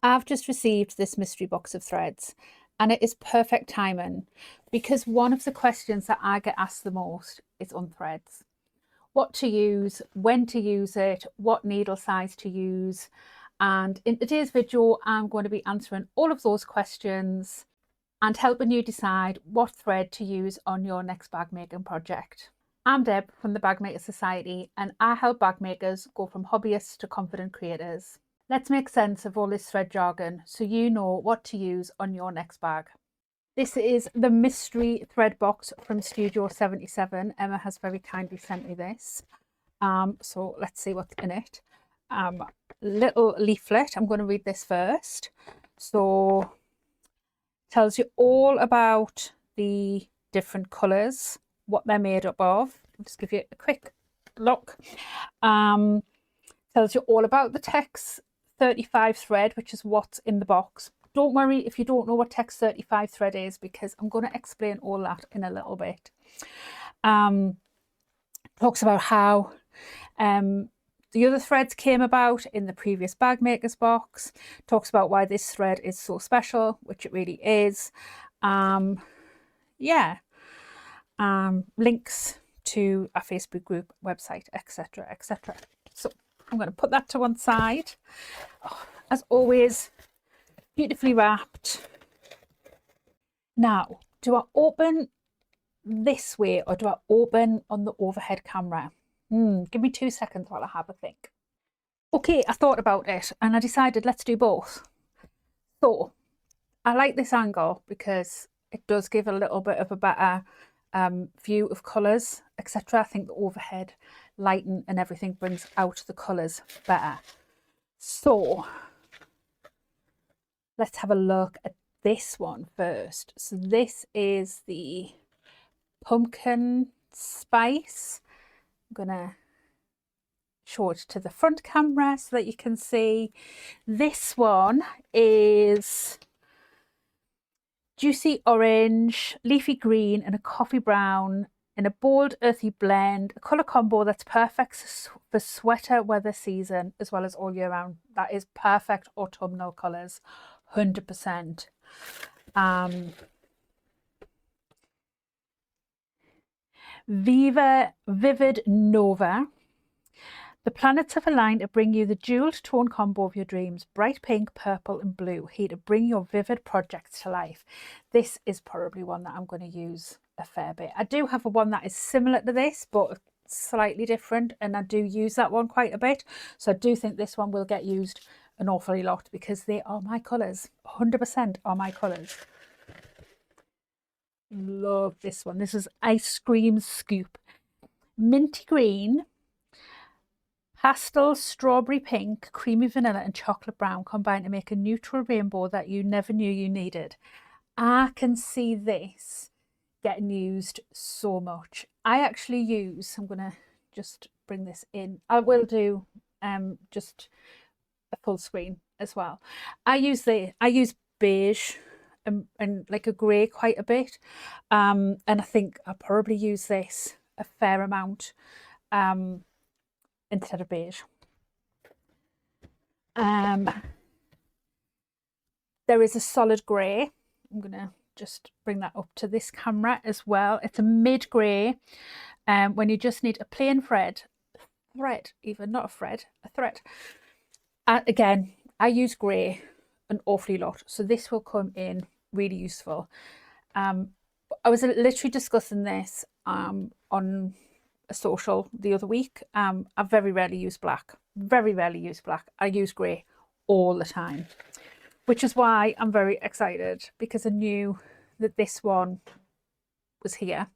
I've just received this mystery box of threads and it is perfect timing because one of the questions that I get asked the most is on threads. What to use, when to use it, what needle size to use. And in today's video, I'm going to be answering all of those questions and helping you decide what thread to use on your next bag making project. I'm Deb from the Bag Makers Society and I help bag makers go from hobbyists to confident creators. Let's make sense of all this thread jargon so you know what to use on your next bag. This is the mystery thread box from Studio 77. Emma has very kindly sent me this. So let's see what's in it. Little leaflet. I'm going to read this first. So tells you all about the different colours, what they're made up of. I'll just give you a quick look. Tells you all about the Tex 35 thread, which is what's in the box. Don't worry if you don't know what Tex 35 thread is, because I'm going to explain all that in a little bit. Talks about how the other threads came about in the previous Bag Makers box. Talks about why this thread is so special, which it really is. Links to our Facebook group, website, etc, etc. So I'm going to put that to one side. Oh, as always, beautifully wrapped. Now, do I open this way or do I open on the overhead camera? Give me 2 seconds while I have a think. Okay, I thought about it and I decided let's do both. So I like this angle because it does give a little bit of a better view of colours, etc. I think the overhead lighting and everything brings out the colours better. So let's have a look at this one first. So this is the pumpkin spice. I'm gonna show it to the front camera so that you can see. This one is juicy orange, leafy green and a coffee brown in a bold earthy blend, a colour combo that's perfect for sweater weather season as well as all year round. That is perfect autumnal colours, 100%. Vivid Nova. The planets have aligned to bring you the jeweled tone combo of your dreams. Bright pink, purple and blue, here to bring your vivid projects to life. This is probably one that I'm going to use a fair bit. I do have one that is similar to this, but slightly different, and I do use that one quite a bit. So I do think this one will get used an awfully lot because they are my colours. 100% are my colours. Love this one. This is Ice Cream Scoop. Minty green, pastel strawberry pink, creamy vanilla and chocolate brown combine to make a neutral rainbow that you never knew you needed. I can see this getting used so much. I actually use, I'm going to just bring this in. I will do just a full screen as well. I use beige and like a grey quite a bit. And I think I'll probably use this a fair amount instead of beige. There is a solid grey. I'm gonna just bring that up to this camera as well. It's a mid grey. When you just need a plain thread, even not a thread, a thread. Again, I use grey an awfully lot, so this will come in really useful. I was literally discussing this on a social the other week. I very rarely use black. I use grey all the time, which is why I'm very excited because I knew that this one was here.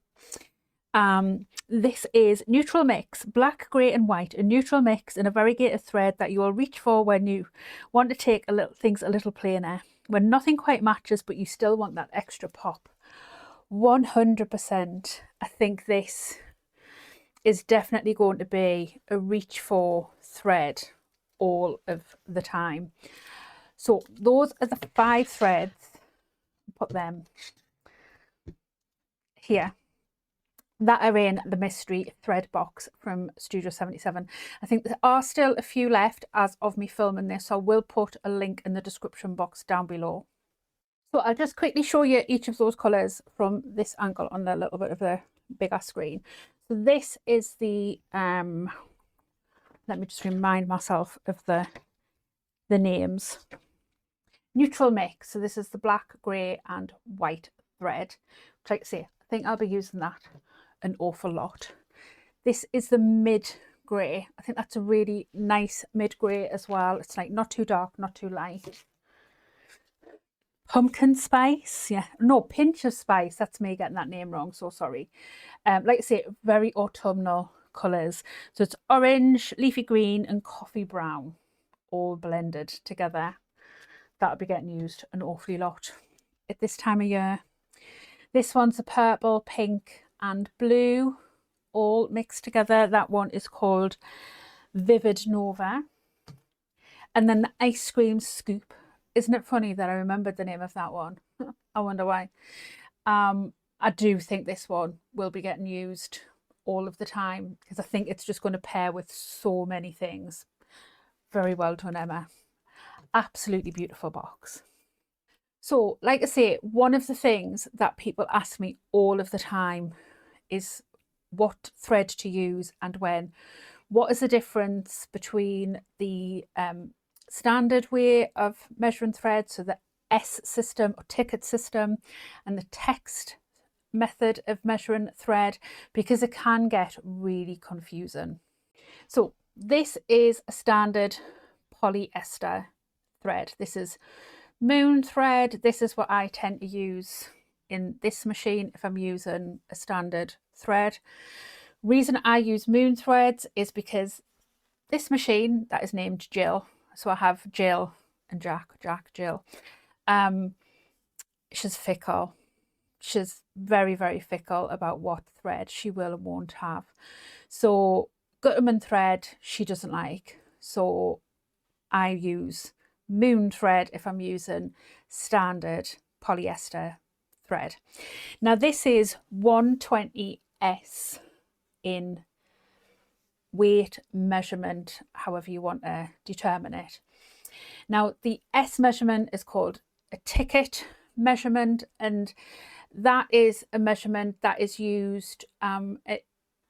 This is neutral mix, black, grey and white, a neutral mix in a variegated thread that you will reach for when you want to take things a little plainer, when nothing quite matches but you still want that extra pop. 100%. I think this is definitely going to be a reach for thread all of the time. So those are the 5 threads. Put them here. that are in the mystery thread box from Studio 77. I think there are still a few left as of me filming this, so I will put a link in the description box down below. So I'll just quickly show you each of those colours from this angle on a little bit of a bigger screen. So this is the let me just remind myself of the names. Neutral mix. So this is the black, grey and white thread. Which, like I say, I think I'll be using that an awful lot. This is the mid grey. I think that's a really nice mid grey as well. It's like not too dark, not too light. Pumpkin spice, yeah, no, pinch of spice, that's me getting that name wrong, so sorry. Like I say, very autumnal colours. So it's orange, leafy green and coffee brown all blended together. That'll be getting used an awfully lot at this time of year. This one's a purple, pink and blue all mixed together. That one is called Vivid Nova. And then the ice cream scoop. Isn't it funny that I remembered the name of that one? I wonder why. I do think this one will be getting used all of the time because I think it's just going to pair with so many things. Very well done, Emma. Absolutely beautiful box. So, like I say, one of the things that people ask me all of the time is what thread to use and when. What is the difference between the standard way of measuring thread, so the S system or ticket system, and the text method of measuring thread, because it can get really confusing. So this is a standard polyester thread. This is moon thread. This is what I tend to use in this machine if I'm using a standard thread. Reason I use moon threads is because this machine that is named Jill, so I have Jill and Jack, Jill. She's fickle. She's very, very fickle about what thread she will and won't have. So Gutterman thread she doesn't like. So I use moon thread if I'm using standard polyester thread. Now this is 120S in weight, measurement, however you want to determine it. Now the S measurement is called a ticket measurement, and that is a measurement that is used,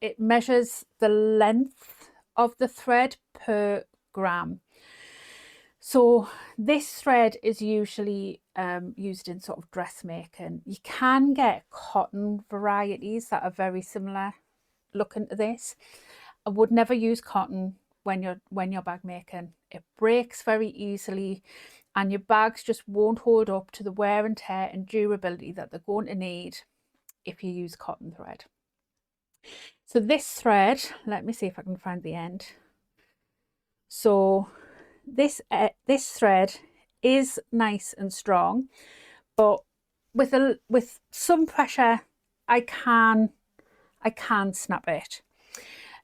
it measures the length of the thread per gram. So this thread is usually used in sort of dressmaking. You can get cotton varieties that are very similar looking to this. I would never use cotton when you're bag making. It breaks very easily and your bags just won't hold up to the wear and tear and durability that they're going to need if you use cotton thread. So this thread, let me see if I can find the end. So this thread is nice and strong, but with some pressure I can snap it.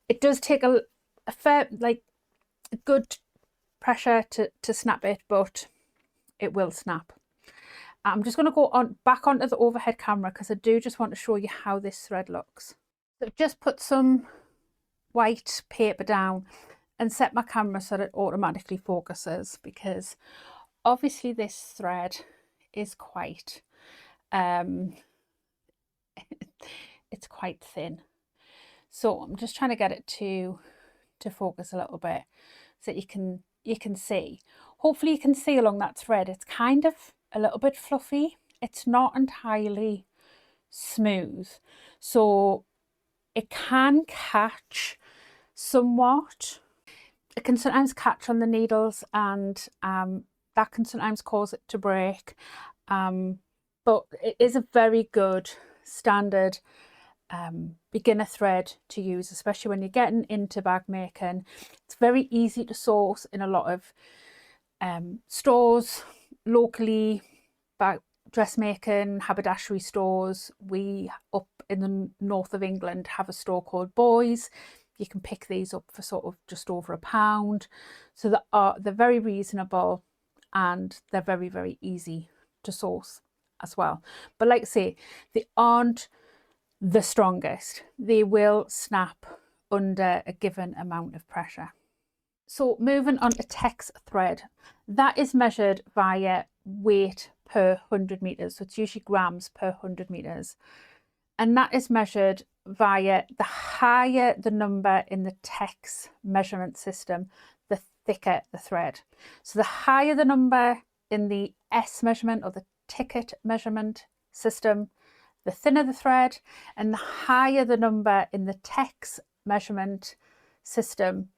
It does take a fair, like a good pressure to snap it, but it will snap. I'm just going to go on back onto the overhead camera because I do just want to show you how this thread looks. So I've just put some white paper down and set my camera so that it automatically focuses, because obviously this thread is quite it's quite thin. So I'm just trying to get it to focus a little bit so that you can see. Hopefully you can see along that thread. It's kind of a little bit fluffy. It's not entirely smooth. So it can catch somewhat. It can sometimes catch on the needles, and that can sometimes cause it to break. But it is a very good standard beginner thread to use, especially when you're getting into bag making. It's very easy to source in a lot of stores locally, dressmaking, haberdashery stores. We up in the north of England have a store called Boys. You can pick these up for sort of just over £1. So they're very reasonable and they're very, very easy to source as well. But like I say, they aren't the strongest. They will snap under a given amount of pressure. So moving on to Tex thread, that is measured via weight per 100 meters. So it's usually grams per 100 meters. And that is measured via the higher the number in the Tex measurement system, the thicker the thread. So the higher the number in the S measurement or the ticket measurement system, the thinner the thread, and the higher the number in the Tex measurement system,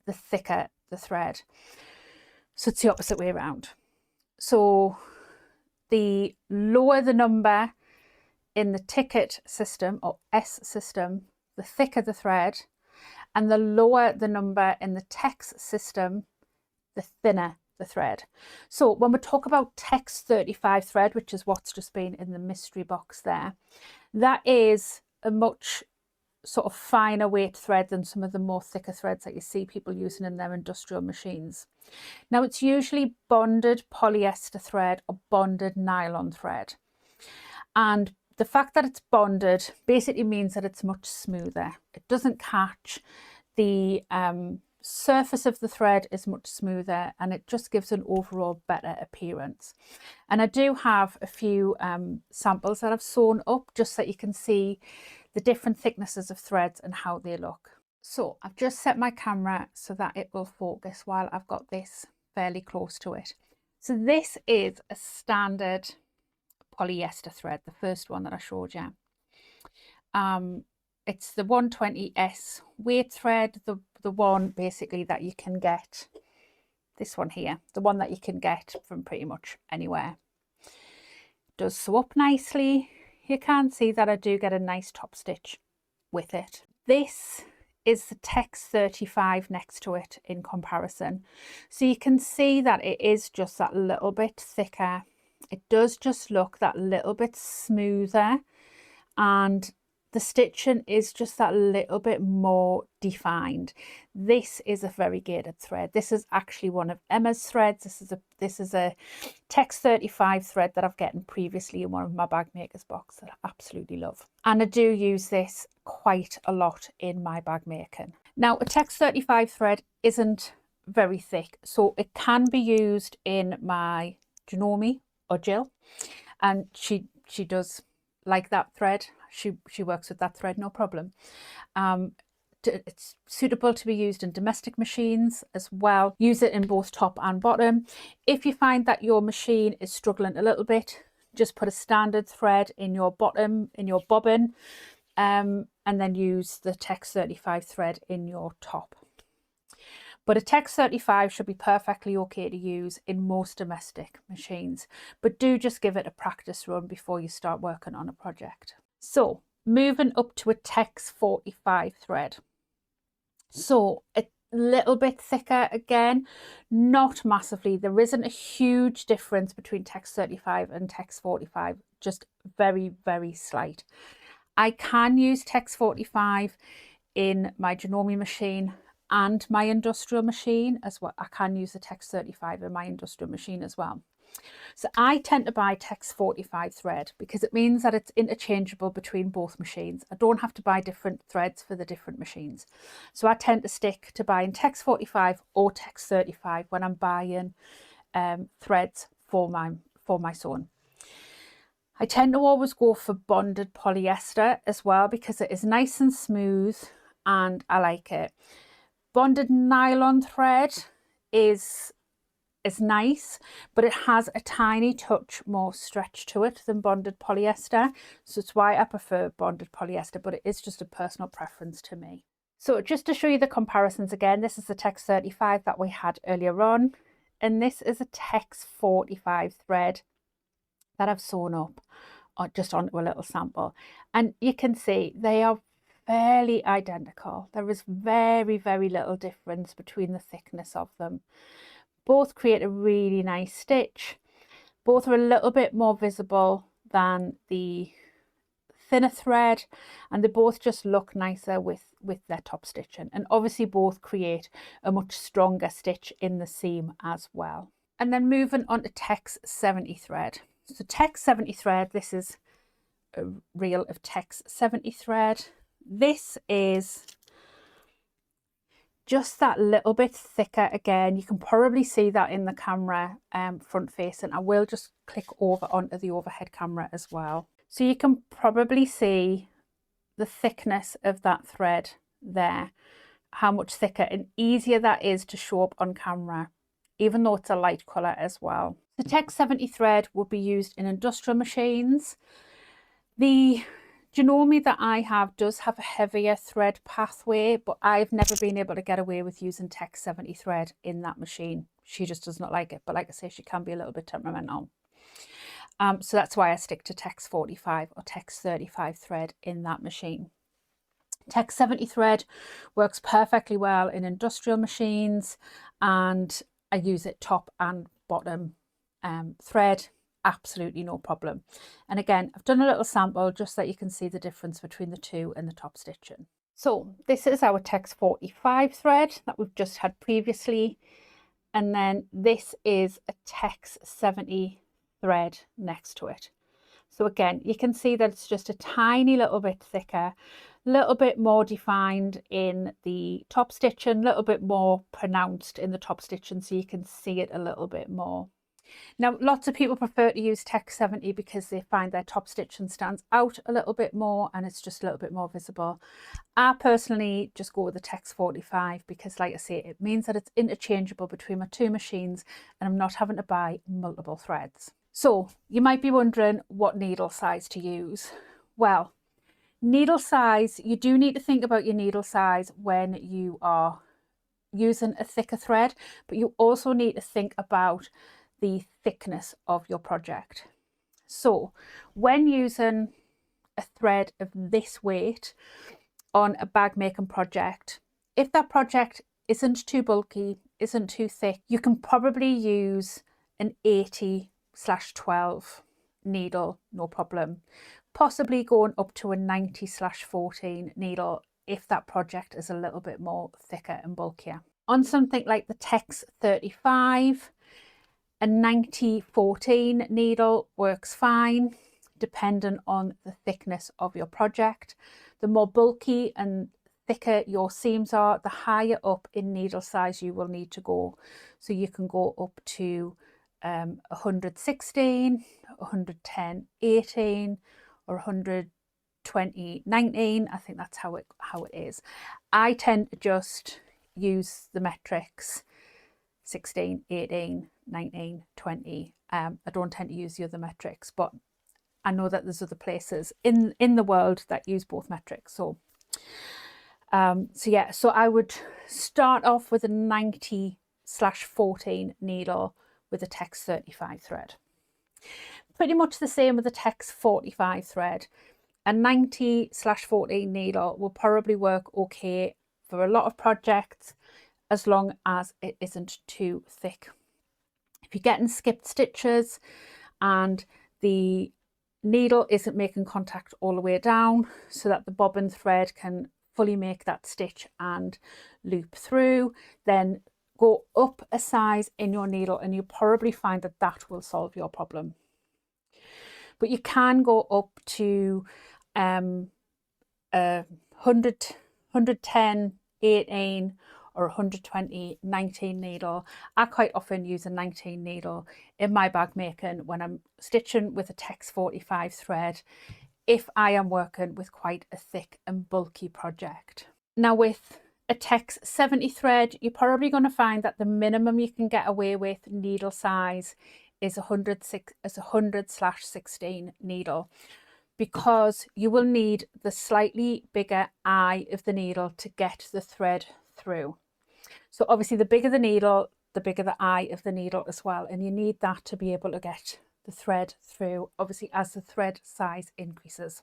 the thicker the thread. So it's the opposite way around. So the lower the number in the ticket system or S system, the thicker the thread, and the lower the number in the Tex system, the thinner the thread. So when we talk about Tex 35 thread, which is what's just been in the mystery box there, that is a much sort of finer weight thread than some of the more thicker threads that you see people using in their industrial machines. Now it's usually bonded polyester thread or bonded nylon thread, and the fact that it's bonded basically means that it's much smoother. It doesn't catch. The surface of the thread is much smoother, and it just gives an overall better appearance. And I do have a few samples that I've sewn up just so that you can see the different thicknesses of threads and how they look. So I've just set my camera so that it will focus while I've got this fairly close to it. So this is a standard polyester thread, the first one that I showed you. It's the 120S weight thread, the one basically that you can get, this one here, the one that you can get from pretty much anywhere. It does sew up nicely. You can see that I do get a nice top stitch with it. This is the Tex 35 next to it in comparison. So you can see that it is just that little bit thicker. It does just look that little bit smoother, and the stitching is just that little bit more defined. This is a variegated thread. This is actually one of Emma's threads. This is a Tex 35 thread that I've gotten previously in one of my Bag Makers box that I absolutely love. And I do use this quite a lot in my bag making. Now a Tex 35 thread isn't very thick, so it can be used in my Janome or Jill, and she does like that thread. She works with that thread no problem. It's suitable to be used in domestic machines as well. Use it in both top and bottom. If you find that your machine is struggling a little bit, just put a standard thread in your bottom, in your bobbin, and then use the Tex 35 thread in your top. But a Tex 35 should be perfectly okay to use in most domestic machines, but do just give it a practice run before you start working on a project. So moving up to a Tex 45 thread. So a little bit thicker again, not massively. There isn't a huge difference between Tex 35 and Tex 45, just very, very slight. I can use Tex 45 in my Janome machine and my industrial machine as well. I can use the Tex 35 in my industrial machine as well. So I tend to buy Tex 45 thread because it means that it's interchangeable between both machines. I don't have to buy different threads for the different machines. So I tend to stick to buying Tex 45 or Tex 35 when I'm buying threads for my sewing. I tend to always go for bonded polyester as well because it is nice and smooth and I like it. Bonded nylon thread is nice, but it has a tiny touch more stretch to it than bonded polyester. So it's why I prefer bonded polyester, but it is just a personal preference to me. So just to show you the comparisons again, this is the Tex 35 that we had earlier on, and this is a Tex 45 thread that I've sewn up just onto a little sample. And you can see they are fairly identical. There is very, very little difference between the thickness of them. Both create a really nice stitch. Both are a little bit more visible than the thinner thread, and they both just look nicer with their top stitching. And obviously both create a much stronger stitch in the seam as well. And then moving on to Tex 70 thread. So Tex 70 thread, this is a reel of Tex 70 thread. This is just that little bit thicker. Again, you can probably see that in the camera front facing. I will just click over onto the overhead camera as well. So you can probably see the thickness of that thread there, how much thicker and easier that is to show up on camera, even though it's a light colour as well. The Tex 70 thread will be used in industrial machines. The Janome that I have does have a heavier thread pathway, but I've never been able to get away with using Tex 70 thread in that machine. She just does not like it, but like I say, she can be a little bit temperamental. So that's why I stick to Tex 45 or Tex 35 thread in that machine. Tex 70 thread works perfectly well in industrial machines, and I use it top and bottom thread, absolutely no problem. And again, I've done a little sample just so that you can see the difference between the two and the top stitching. So this is our Tex 45 thread that we've just had previously, and then this is a Tex 70 thread next to it. So again, you can see that it's just a tiny little bit thicker, a little bit more defined in the top stitching, a little bit more pronounced in the top stitching, so you can see it a little bit more. Now, lots of people prefer to use Tex 70 because they find their top stitching stands out a little bit more and it's just a little bit more visible. I personally just go with the Tex 45 because, like I say, it means that it's interchangeable between my two machines and I'm not having to buy multiple threads. So you might be wondering what needle size to use. Well, needle size, you do need to think about your needle size when you are using a thicker thread, but you also need to think about the thickness of your project. So when using a thread of this weight on a bag making project, if that project isn't too bulky, isn't too thick, you can probably use an 80/12 needle, no problem. Possibly going up to a 90/14 needle if that project is a little bit more thicker and bulkier. On something like the Tex 35, a 90/14 needle works fine, depending on the thickness of your project. The more bulky and thicker your seams are, the higher up in needle size you will need to go. So you can go up to 116, 110, 18, or 120, 19. I think that's how it is. I tend to just use the metrics 16, 18, 19, 20. I don't tend to use the other metrics, but I know that there's other places in the world that use both metrics. So yeah, so I would start off with a 90/14 needle with a Tex 35 thread. Pretty much the same with the Tex 45 thread. A 90/14 needle will probably work okay for a lot of projects as long as it isn't too thick. If you're getting skipped stitches and the needle isn't making contact all the way down so that the bobbin thread can fully make that stitch and loop through, then go up a size in your needle and you'll probably find that that will solve your problem. But you can go up to 100, 110, 18 or 120, 19 needle. I quite often use a 19 needle in my bag making when I'm stitching with a Tex 45 thread, if I am working with quite a thick and bulky project. Now with a Tex 70 thread, you're probably going to find that the minimum you can get away with needle size is 100/16 needle, because you will need the slightly bigger eye of the needle to get the thread through. So obviously the bigger the needle, the bigger the eye of the needle as well, and you need that to be able to get the thread through, obviously as the thread size increases.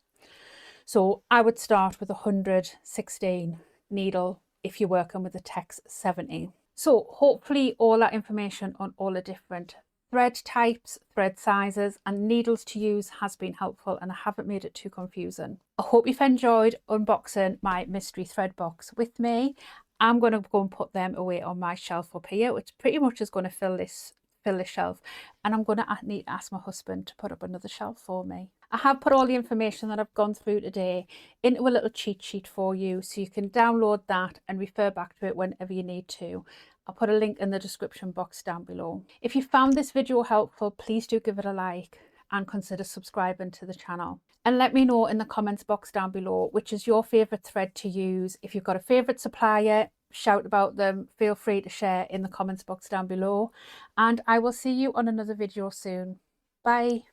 So I would start with 116 needle if you're working with a Tex 70. So hopefully all that information on all the different thread types, thread sizes and needles to use has been helpful, and I haven't made it too confusing. I hope you've enjoyed unboxing my mystery thread box with me. I'm going to go and put them away on my shelf up here, which pretty much is going to fill this fill the shelf, and I'm going to need to ask my husband to put up another shelf for me. I have put all the information that I've gone through today into a little cheat sheet for you, so you can download that and refer back to it whenever you need to. I'll put a link in the description box down below. If you found this video helpful, please do give it a like and consider subscribing to the channel. And let me know in the comments box down below which is your favourite thread to use. If you've got a favourite supplier, shout about them. Feel free to share in the comments box down below. And I will see you on another video soon. Bye.